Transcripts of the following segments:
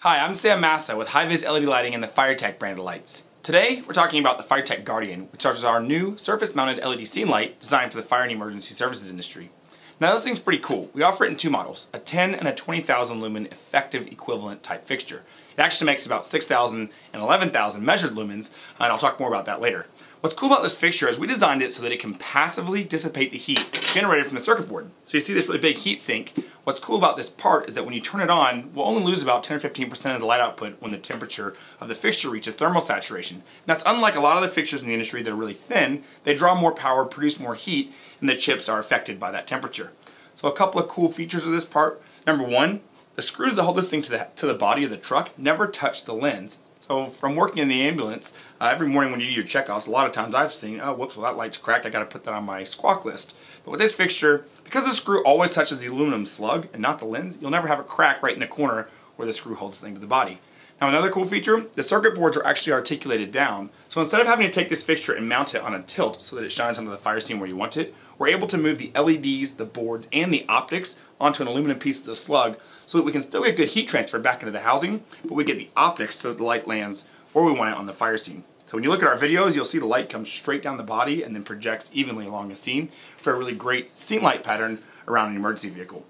Hi, I'm Sam Massa with HiViz LED Lighting and the FireTech brand of lights. Today, we're talking about the FireTech Guardian, which is our new surface-mounted LED scene light designed for the fire and emergency services industry. Now this thing's pretty cool. We offer it in two models, a 10 and a 20,000 lumen effective equivalent type fixture. It actually makes about 6,000 and 11,000 measured lumens, and I'll talk more about that later. What's cool about this fixture is we designed it so that it can passively dissipate the heat generated from the circuit board. So you see this really big heat sink. What's cool about this part is that when you turn it on, we'll only lose about 10 or 15% of the light output when the temperature of the fixture reaches thermal saturation. And that's unlike a lot of the fixtures in the industry that are really thin. They draw more power, produce more heat, and the chips are affected by that temperature. So a couple of cool features of this part. Number one, the screws that hold this thing to the body of the truck never touch the lens. So from working in the ambulance, every morning when you do your checkoffs, a lot of times I've seen, oh whoops, well that light's cracked, I gotta put that on my squawk list. But with this fixture, because the screw always touches the aluminum slug and not the lens, you'll never have a crack right in the corner where the screw holds the thing to the body. Now another cool feature, the circuit boards are actually articulated down. So instead of having to take this fixture and mount it on a tilt so that it shines onto the fire scene where you want it, we're able to move the LEDs, the boards, and the optics onto an aluminum piece of the slug so that we can still get good heat transfer back into the housing, but we get the optics so that the light lands where we want it on the fire scene. So when you look at our videos, you'll see the light comes straight down the body and then projects evenly along the scene for a really great scene light pattern around an emergency vehicle.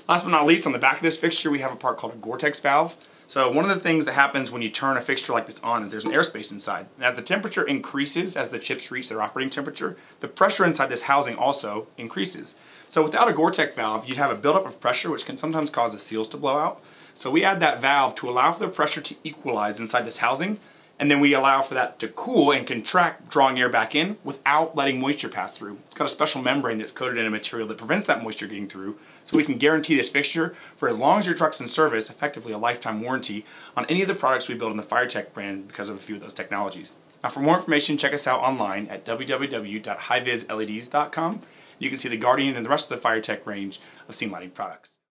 Last but not least, on the back of this fixture, we have a part called a Gore-Tex valve. So one of the things that happens when you turn a fixture like this on is there's an airspace inside. And as the temperature increases, as the chips reach their operating temperature, the pressure inside this housing also increases. So without a Gore-Tex valve, you'd have a buildup of pressure which can sometimes cause the seals to blow out. So we add that valve to allow for the pressure to equalize inside this housing, and then we allow for that to cool and contract, drawing air back in without letting moisture pass through. It's got a special membrane that's coated in a material that prevents that moisture getting through, so we can guarantee this fixture for as long as your truck's in service, effectively a lifetime warranty on any of the products we build in the FireTech brand because of a few of those technologies. Now for more information, check us out online at www.hivizleds.com. You can see the Guardian and the rest of the FireTech range of scene lighting products.